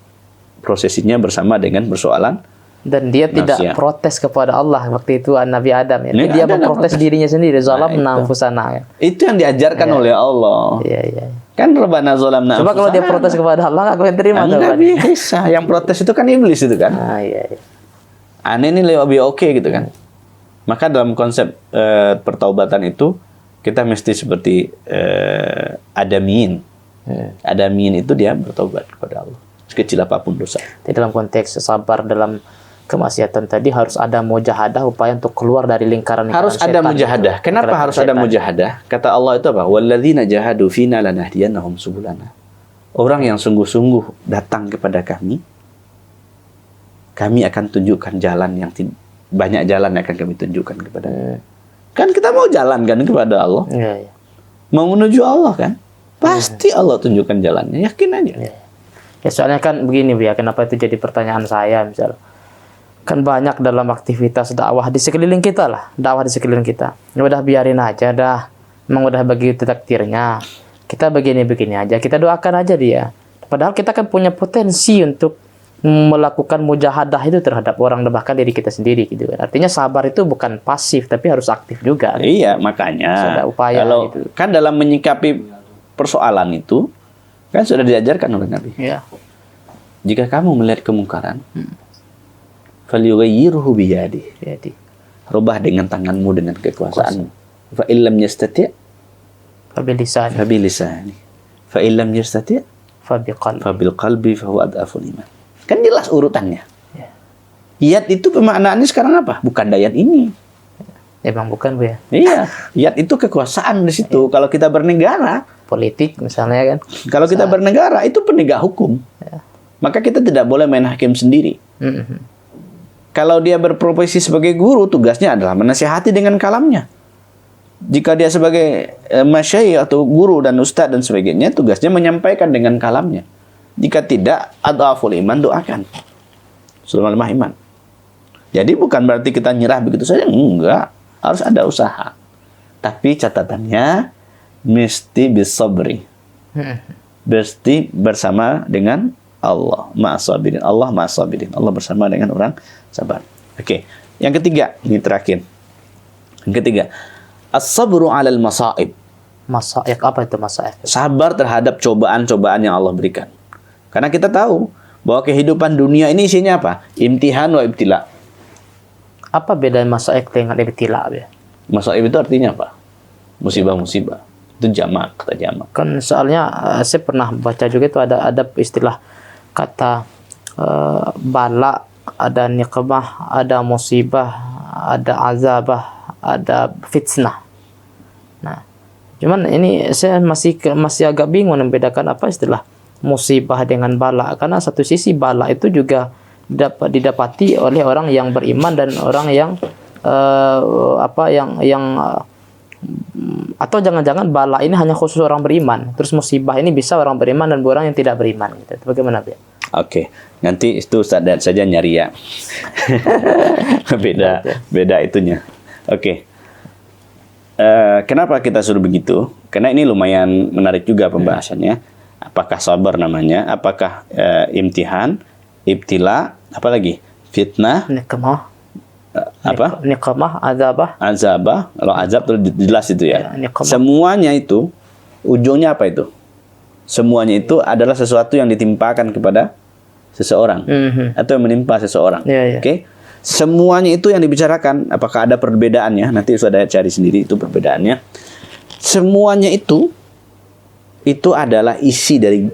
prosesinya bersama dengan persoalan. Dan dia tidak nasiah. Protes kepada Allah waktu itu Nabi Adam ya. Ini Dia ada memprotes protes. dirinya sendiri. Zalamna itu. anfusana ya. Itu yang diajarkan oleh Allah. Iya, iya. Kan Rabbana zalamna Coba kalau dia anfusana. protes kepada Allah nggak akan terima Enggak taubatnya. bisa. Yang protes itu kan iblis itu kan. Iya, iya. Aneh ini lebih oke gitu kan. Maka dalam konsep pertaubatan itu kita mesti seperti Adamin. Adamin itu dia bertobat kepada Allah. Sekecil apapun dosa. Di dalam konteks sabar dalam kemaksiatan tadi harus ada mujahadah upaya untuk keluar dari lingkaran Harus ada setan mujahadah. itu. Kenapa Lingkaran harus ada setan. mujahadah? Kata Allah itu apa? Walladzina jahadu fina lanahdiyannahum subulana. Orang yang sungguh-sungguh datang kepada kami akan tunjukkan jalan yang banyak jalan yang akan kami tunjukkan kepada. Kan kita mau jalan kan kepada Allah. Iya, iya. Mau menuju Allah kan? Pasti Allah tunjukkan jalannya. Yakin aja. Iya. Ya soalnya kan begini Bu ya, kenapa itu jadi pertanyaan saya misal. Kan banyak dalam aktivitas dakwah di sekeliling kita lah, dakwah di sekeliling kita. Ya udah biarin aja dah. Memang udah begitu takdirnya. Kita begini-begini aja, kita doakan aja dia. Padahal kita kan punya potensi untuk melakukan mujahadah itu terhadap orang dan bahkan diri kita sendiri gitu kan. Artinya sabar itu bukan pasif tapi harus aktif juga. Iya, makanya Ada upaya kalau gitu. kan dalam menyikapi persoalan itu kan sudah diajarkan oleh Nabi. Iya. Jika kamu melihat kemungkaran, falyughayyirhu biyadihi. Jadi Rubah dengan tanganmu, dengan kekuasaanmu. Fa illam yastati' fabilisan, fa bilisani. Fa illam yastati' fabiqalbi. fa bil qalbi fa huwa adhaful iman. Kan jelas urutannya. Ya. Yat itu pemaknaannya sekarang apa? Bukan dayat ini. Emang bukan Bu ya. Iya, yat itu kekuasaan di situ. Kalau kita bernegara, Politik misalnya kan. kalau kita bernegara itu penegak hukum. Maka kita tidak boleh main hakim sendiri. Kalau dia berprofesi sebagai guru, tugasnya adalah menasihati dengan kalamnya. Jika dia sebagai masyayikh atau guru dan ustadz dan sebagainya, tugasnya menyampaikan dengan kalamnya. Jika tidak, adhaful iman, doakan. Sudah lemah iman. Jadi bukan berarti kita nyerah begitu saja. Enggak. Harus ada usaha. Tapi catatannya, mesti bisabri. Mesti bersama dengan Allah. Ma'asabirin. Allah ma'asabirin. Allah bersama dengan orang sabar. Oke. Yang ketiga. Ini terakhir. Yang ketiga. As-sabru 'alal masa'ib. Masaik, apa itu masaik? Sabar terhadap cobaan-cobaan yang Allah berikan. Karena kita tahu bahwa kehidupan dunia ini isinya apa? Imtihan wa ibtila. Apa beda masaik dengan ibtila ya? Masa'ib itu artinya apa? Musibah-musibah. Itu jamak, kata jamak. Kan soalnya saya pernah baca juga itu ada istilah kata bala, ada nikmah, ada musibah, ada azabah, ada fitnah. Nah, cuman ini saya masih agak bingung membedakan apa istilah musibah dengan bala, karena satu sisi bala itu juga didapati oleh orang yang beriman dan orang yang atau jangan-jangan bala ini hanya khusus orang beriman, terus musibah ini bisa orang beriman dan orang yang tidak beriman gitu. Bagaimana ya? Oke, nanti itu Ustaz saja nyari ya. beda itunya. Oke. Kenapa kita suruh begitu? Karena ini lumayan menarik juga pembahasannya. Apakah sabar namanya? Apakah imtihan, ibtila, apa lagi? Fitnah, Nikmah, apa? nikmah, azabah. Azabah. Kalau azab itu jelas itu ya. Nikmah. Semuanya itu ujungnya apa itu? Semuanya itu adalah sesuatu yang ditimpakan kepada seseorang atau yang menimpa seseorang. Iya, iya. Oke. Semuanya itu yang dibicarakan, apakah ada perbedaannya? Nanti sudah cari sendiri itu perbedaannya. Semuanya itu adalah isi dari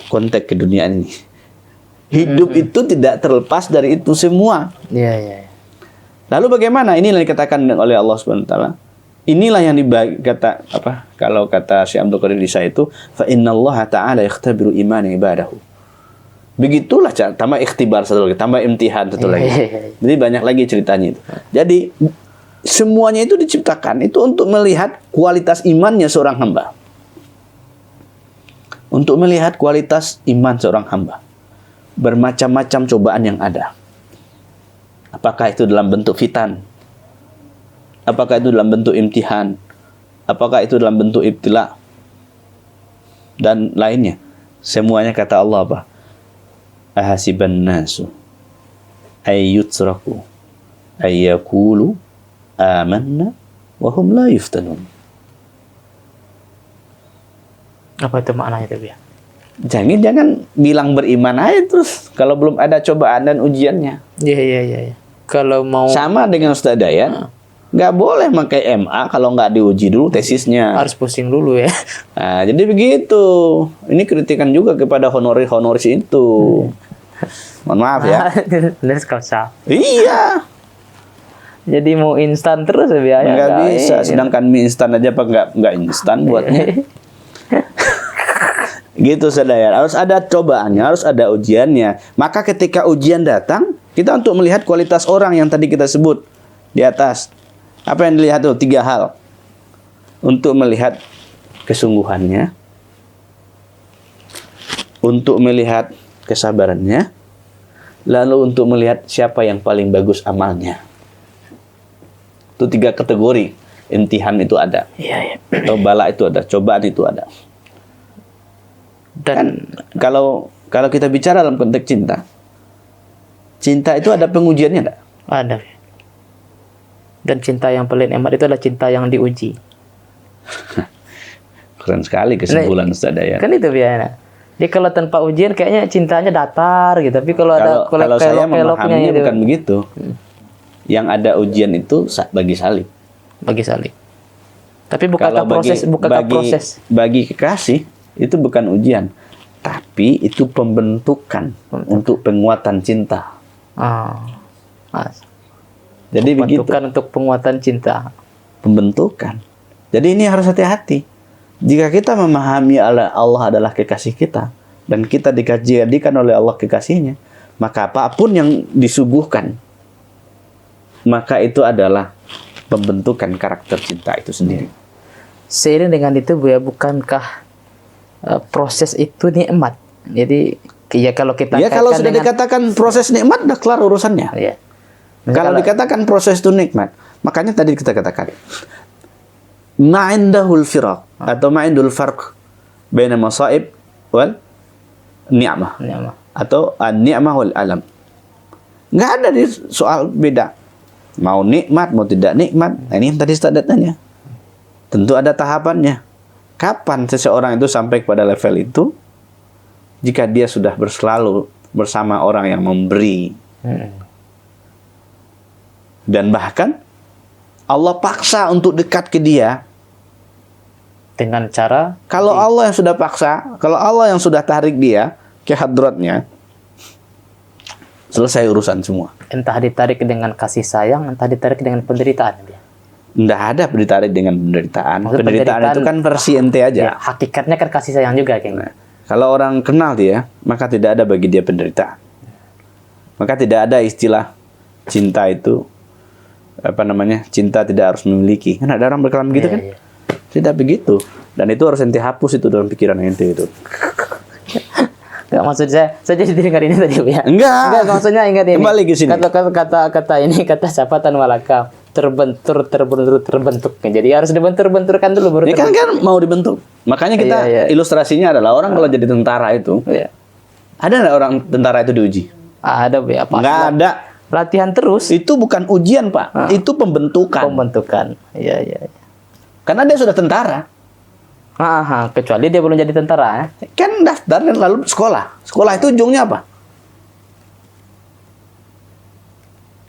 konteks keduniaan ini. Hidup itu tidak terlepas dari itu semua. Iya, iya. Lalu bagaimana? Inilah yang dikatakan oleh Allah Subhanahu wa taala. Inilah yang kata apa? Kalau kata Syekh Abdul Qadir Isa itu, fa innallaha ta'ala yakhtabiru iman ibadahu. Begitulah tambah ikhtibar satu lagi, tambah imtihan satu lagi. Jadi banyak lagi ceritanya itu. Jadi semuanya itu diciptakan itu untuk melihat kualitas imannya seorang hamba. Untuk melihat kualitas iman seorang hamba. Bermacam-macam cobaan yang ada. Apakah itu dalam bentuk fitan? Apakah itu dalam bentuk imtihan? Apakah itu dalam bentuk ibtila? Dan lainnya. Semuanya kata Allah apa? Ahasiban nasu ayyutraku ayyakulu amanna wa hum la yuftanun. Apa itu maknanya itu, ya? Jangan bilang beriman aja terus kalau belum ada cobaan dan ujiannya. Iya. Kalau mau Sama dengan Ustaz Dayan, nggak boleh pakai MA kalau nggak diuji dulu tesisnya. harus pusing dulu ya. Nah, jadi begitu. Ini kritikan juga kepada honoris itu. Mohon maaf ya. Benar sekali. Iya. Jadi mau instan terus ya? Nggak bisa. Sedangkan mie instan aja apa nggak instan buatnya. Gitu saudara. Harus ada cobaannya, harus ada ujiannya. Maka ketika ujian datang, kita untuk melihat kualitas orang yang tadi kita sebut di atas. Apa yang dilihat tuh? 3 hal. Untuk melihat kesungguhannya, untuk melihat kesabarannya, lalu untuk melihat siapa yang paling bagus amalnya. Itu 3 kategori. Imtihan itu ada. Iya. Atau bala itu ada, cobaan itu ada. Dan Kalau kita bicara dalam konteks cinta itu ada pengujiannya enggak? ada. Dan cinta yang paling hebat itu adalah cinta yang diuji. Keren sekali kesimpulan Ustaz Dayan. Kan itu biasanya. Jadi kalau tanpa ujian kayaknya cintanya datar gitu. Tapi kalau ada Kalau saya kelok-keloknya memahaminya itu bukan begitu. Yang ada ujian itu bagi salib. bagi salib. Tapi bukankah Kalau proses bagi kekasih itu bukan ujian, tapi itu pembentukan untuk penguatan cinta. Jadi begitu. Pembentukan untuk penguatan cinta. Pembentukan. Jadi ini harus hati-hati. Jika kita memahami Allah adalah kekasih kita dan kita dijadikan oleh Allah kekasihnya, maka apapun yang disuguhkan, maka itu adalah pembentukan karakter cinta itu sendiri. Seiring dengan itu, Bu, ya, bukankah proses itu nikmat? Jadi ya kalau kita Ya kalau sudah dikatakan proses nikmat, dah kelar urusannya. ya. Kalau dikatakan proses itu nikmat, makanya tadi kita katakan ma'indahul firaq atau ma'indul farq baina masaib wal ni'mah atau an-ni'mah wal alam. Nggak ada di soal beda. Mau nikmat, mau tidak nikmat. Nah, ini yang tadi Ustaz tanya. Tentu ada tahapannya. Kapan seseorang itu sampai kepada level itu? Jika dia sudah berselalu bersama orang yang memberi. Dan bahkan Allah paksa untuk dekat ke dia. Dengan cara Kalau Allah yang sudah paksa, kalau Allah yang sudah tarik dia ke hadratnya, selesai urusan semua. entah ditarik dengan kasih sayang, entah ditarik dengan penderitaan dia. Nggak ada ditarik dengan penderitaan. Maksud Penderitaan itu kan versi ente aja. Ya, hakikatnya kan kasih sayang juga kayaknya. Kalau orang kenal dia, maka tidak ada bagi dia penderitaan. Maka tidak ada istilah cinta itu cinta tidak harus memiliki. Kan ada orang berkelaman gitu kan? Iya. Tidak begitu. Dan itu harus ente hapus itu dalam pikiran ente itu. Enggak, maksud saya jadi dengar ini tadi, Bu, ya. Enggak, maksudnya ingat ini. Kembali ke sini. Kata ini kata syafatan walaka terbentuk. Jadi harus dibentur-benturkan dulu baru Ini kan mau dibentuk. Makanya kita ilustrasinya adalah orang kalau jadi tentara itu. Iya. Ada nggak orang tentara itu diuji? Ada, Bu, ya. Nggak ada. Latihan terus. Itu bukan ujian, Pak. Itu pembentukan. Iya. Karena dia sudah tentara. Kecuali dia belum jadi tentara. Kan daftar dan lalu sekolah. Sekolah itu ujungnya apa?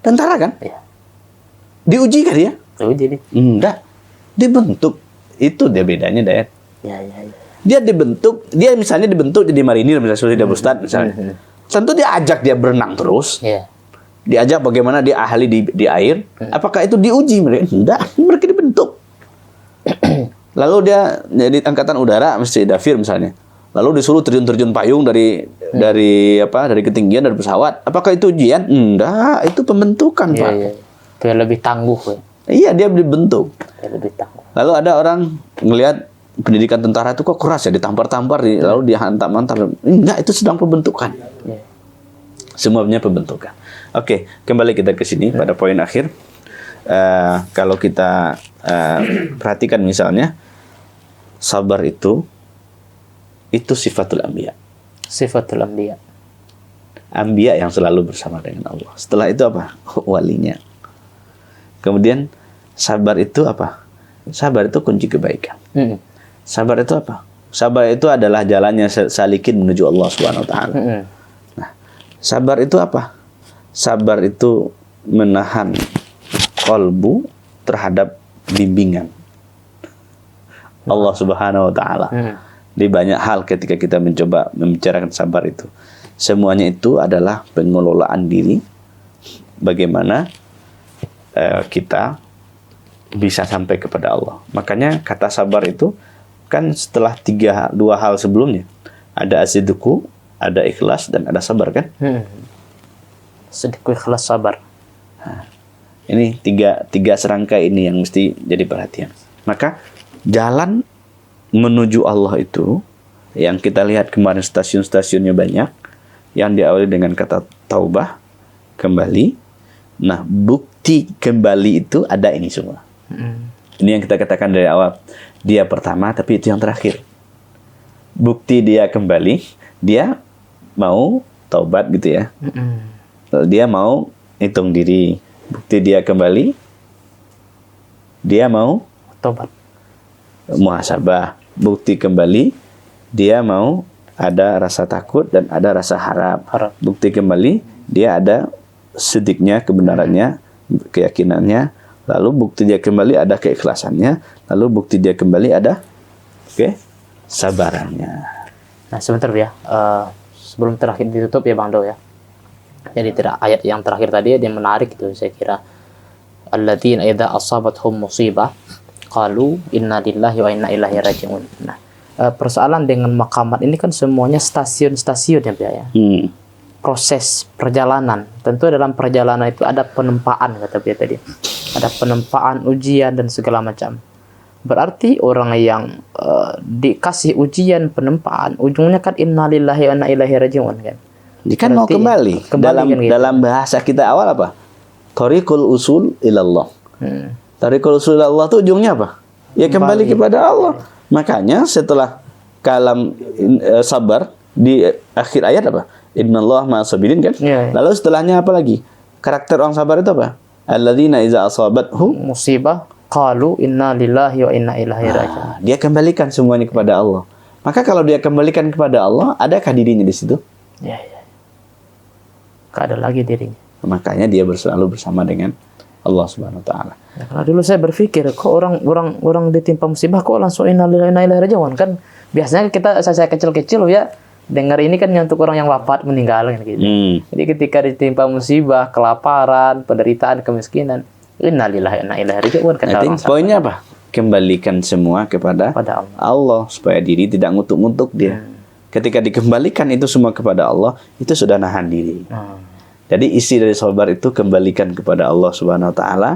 Tentara kan? Iya. Diuji kan dia? Jadi. Enggak. Dibentuk. Itu dia bedanya, Dayat. Iya. Dia dibentuk, dia misalnya dibentuk jadi marinir, misalnya sudah Ustaz misalnya. Tentu dia ajak dia berenang terus. Iya. Diajak bagaimana dia ahli di air. Apakah itu diuji mereka? Enggak, mereka dibentuk. Lalu dia jadi angkatan udara, mesti Dafir misalnya. lalu disuruh terjun payung dari ketinggian dari pesawat. Apakah itu ujian? Enggak, itu pembentukan, Pak. Iya. Biar lebih tangguh, ya. Iya, dia dibentuk. Biar lebih tangguh. Lalu ada orang ngelihat pendidikan tentara itu kok keras ya, ditampar-tampar, lalu dihantam-hantam. Enggak, itu sedang pembentukan. Iya. Semuanya pembentukan. Oke, kembali kita ke sini pada poin akhir. Kalau kita perhatikan misalnya, sabar itu sifatul anbiya. Sifatul anbiya. Anbiya yang selalu bersama dengan Allah. Setelah itu apa? Walinya. Kemudian sabar itu apa? Sabar itu kunci kebaikan. Sabar itu apa? Sabar itu adalah jalannya salikin menuju Allah Subhanahu wa taala. Nah, sabar itu apa? Sabar itu menahan qalbu terhadap bimbingan Allah Subhanahu wa taala. Di banyak hal ketika kita mencoba membicarakan sabar itu, semuanya itu adalah pengelolaan diri, bagaimana kita bisa sampai kepada Allah. Makanya kata sabar itu kan setelah dua hal sebelumnya, ada asidku, ada ikhlas, dan ada sabar kan? Sedikit ikhlas, sabar. Nah, ini tiga serangkai ini yang mesti jadi perhatian. Maka jalan menuju Allah itu yang kita lihat kemarin, stasiun-stasiunnya banyak, yang diawali dengan kata taubah, kembali. Nah, bukti kembali itu ada ini semua. Ini yang kita katakan dari awal, dia pertama tapi itu yang terakhir. Bukti dia kembali, dia mau taubat gitu ya. Dia mau hitung diri. Bukti dia kembali, dia mau Taubat. muhasabah. Bukti kembali, dia mau ada rasa takut dan ada rasa harap. Bukti kembali, dia ada sediknya kebenarannya, keyakinannya. Lalu bukti dia kembali ada keikhlasannya. Lalu bukti dia kembali ada sabarannya. Nah, sebentar ya. Sebelum terakhir ditutup ya Bang Do ya. Jadi ayat yang terakhir tadi dia menarik itu saya kira. Alladzina idza asabathum musibah qalu inna lillahi wa inna ilaihi raji'un. Nah, persoalan dengan maqamat ini kan semuanya stasiun-stasiun ya. Proses perjalanan. Tentu dalam perjalanan itu ada penempaan kata Bia tadi. Ada penempaan, ujian dan segala macam. Berarti orang yang dikasih ujian penempaan, ujungnya kan innalillahi wa inna ilaihi raji'un kan. Dia kan mau kembali dalam kan gitu. Dalam bahasa kita awal apa? Thariqul usul ilallah. Thariqul usul ilallah itu ujungnya apa? Ya kembali kepada Allah. Makanya setelah kalam sabar di akhir ayat apa? Innallaha ma'as sabirin kan? Lalu setelahnya apa lagi? Karakter orang sabar itu apa? Alladzina iza asabathum musibah qalu inna lillahi wa inna ilaihi raji'un. Dia kembalikan semuanya kepada Allah. Maka kalau dia kembalikan kepada Allah, adakah dirinya di situ? Ya. Gak ada lagi dirinya. Makanya dia selalu bersama dengan Allah Subhanahu wa taala. Ya, kalau dulu saya berpikir kok orang ditimpa musibah kok langsung inna lillahi wa inna ilaihi raji'un kan biasanya saya kecil-kecil ya dengar ini kan untuk orang yang wafat meninggal kan gitu. Jadi ketika ditimpa musibah, kelaparan, penderitaan, kemiskinan, innalillahi wa inna ilaihi raji'un kata orang. Poinnya apa? Kembalikan semua kepada Allah supaya diri tidak ngutuk-ngutuk dia. Ketika dikembalikan itu semua kepada Allah, itu sudah nahan diri. Jadi isi dari sabar itu kembalikan kepada Allah Subhanahu wa taala,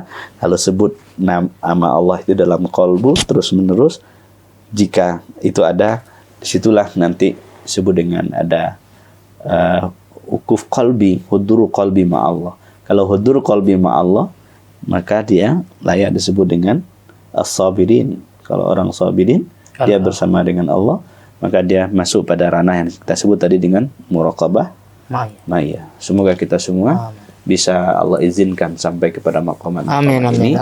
lalu sebut nama Allah itu dalam qalbu terus menerus. Jika itu ada, disitulah nanti disebut dengan ada ukuf qalbi, huduru qalbi ma'allah. Kalau huduru qalbi ma'allah, maka dia layak disebut dengan as-sabirin. Kalau orang sabirin, dia bersama dengan Allah, maka dia masuk pada ranah yang kita sebut tadi dengan muraqabah ma'iyah. Semoga kita semua bisa Allah izinkan sampai kepada maqamat ini. Amin.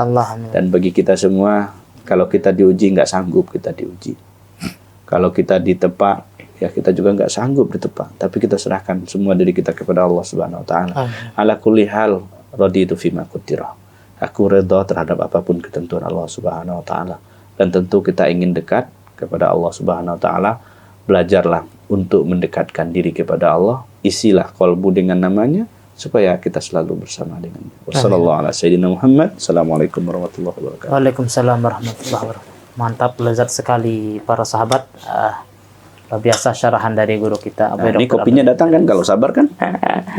Dan bagi kita semua, kalau kita diuji nggak sanggup, kita diuji. Kalau kita ditepa, ya kita juga nggak sanggup ditepa. Tapi kita serahkan semua diri kita kepada Allah Subhanahu wa taala. Ala kulli hal raditu fima qutira. Aku redha terhadap apapun ketentuan Allah Subhanahu wa taala. Dan tentu kita ingin dekat kepada Allah Subhanahu wa taala. Belajarlah untuk mendekatkan diri kepada Allah. Isilah qalbu dengan namanya supaya kita selalu bersama dengannya. Wassallallahu ala sayyidina Muhammad. Assalamualaikum warahmatullahi wabarakatuh. Waalaikumsalam warahmatullahi wabarakatuh. Mantap, lezat sekali para sahabat. Luar biasa syarahan dari guru kita. Nah, ini kopinya datang kan kalau sabar kan?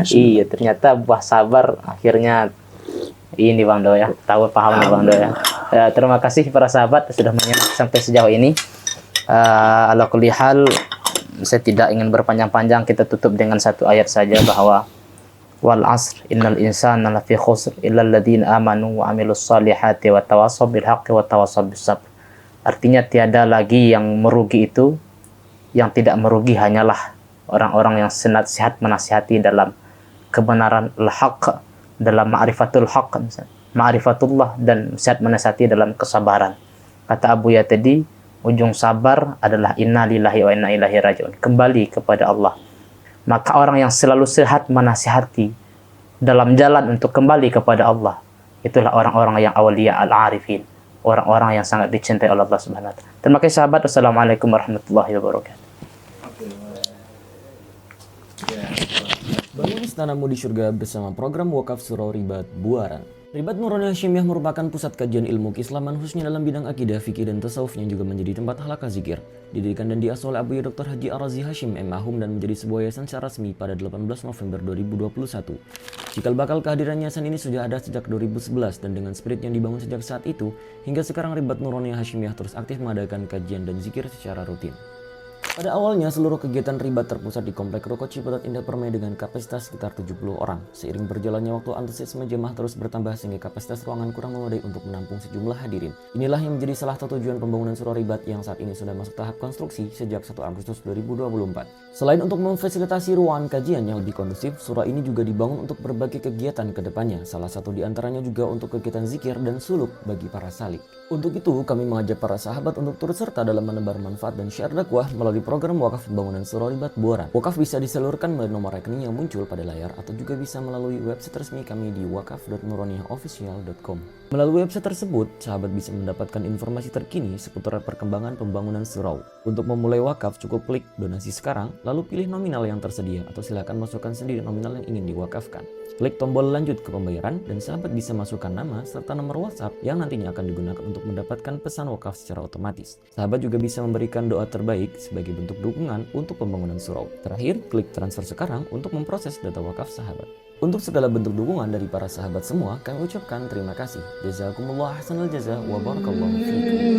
Iya, ternyata buah sabar akhirnya ini Bang Do ya. Tahu paham nih Bang Do ya. Terima kasih para sahabat sudah menyimak sampai sejauh ini. Ala kulli hal, saya tidak ingin berpanjang-panjang, kita tutup dengan satu ayat saja bahwa wal asr innal insana lafi khusr illa alladziina amanu wa amilus solihati wa tawassaw bil haqqi wa tawassaw bis sabr. Artinya tiada lagi yang merugi itu, yang tidak merugi hanyalah orang-orang yang senasihat menasihati dalam kebenaran al-haq, dalam ma'rifatul haq, ma'rifatullah, dan nasihat menasihati dalam kesabaran. Kata Abu Ya tadi, ujung sabar adalah inna lillahi wa inna ilaihi raji'un, kembali kepada Allah. Maka orang yang selalu sehat menasihati dalam jalan untuk kembali kepada Allah, itulah orang-orang yang awliya al-arifin, orang-orang yang sangat dicintai oleh Allah Subhanahu wa taala. Terima kasih sahabat. Wassalamualaikum warahmatullahi wabarakatuh. Bangun istanamu di surga bersama program Wakaf Surau Ribat Buaran. Ribat Nurani Hasyimiyah merupakan pusat kajian ilmu keislaman khususnya dalam bidang akidah, fikih, dan tasawuf yang juga menjadi tempat halaqah zikir. Didirikan dan diasuh oleh Abu Ya Dr. Haji Ar-Razi Hashim M. Mahum dan menjadi sebuah yayasan secara resmi pada 18 November 2021. Cikal bakal kehadiran yayasan ini sudah ada sejak 2011 dan dengan spirit yang dibangun sejak saat itu, hingga sekarang Ribat Nurani Hasyimiyah terus aktif mengadakan kajian dan zikir secara rutin. Pada awalnya, seluruh kegiatan ribat terpusat di Komplek Ruko Ciputat Indah Permai dengan kapasitas sekitar 70 orang. Seiring berjalannya waktu, antusiasme jemaah terus bertambah sehingga kapasitas ruangan kurang memadai untuk menampung sejumlah hadirin. Inilah yang menjadi salah satu tujuan pembangunan surau ribat yang saat ini sudah masuk tahap konstruksi sejak 1 Agustus 2024. Selain untuk memfasilitasi ruangan kajian yang lebih kondusif, surau ini juga dibangun untuk berbagai kegiatan ke depannya. Salah satu diantaranya juga untuk kegiatan zikir dan suluk bagi para salik. Untuk itu, kami mengajak para sahabat untuk turut serta dalam menebar manfaat dan syiar dakwah melalui program wakaf pembangunan surau ribat Buaran. Wakaf bisa disalurkan melalui nomor rekening yang muncul pada layar atau juga bisa melalui website resmi kami di wakaf.nuroniyahofficial.com. Melalui website tersebut, sahabat bisa mendapatkan informasi terkini seputar perkembangan pembangunan surau. Untuk memulai wakaf, cukup klik donasi sekarang, lalu pilih nominal yang tersedia atau silakan masukkan sendiri nominal yang ingin diwakafkan. Klik tombol lanjut ke pembayaran dan sahabat bisa masukkan nama serta nomor WhatsApp yang nantinya akan digunakan untuk mendapatkan pesan wakaf secara otomatis. Sahabat juga bisa memberikan doa terbaik sebagai bentuk dukungan untuk pembangunan surau. Terakhir, klik transfer sekarang untuk memproses data wakaf sahabat. Untuk segala bentuk dukungan dari para sahabat semua, kami ucapkan terima kasih. Jazakumullah ahsanal jaza wa barakallahu fiikum.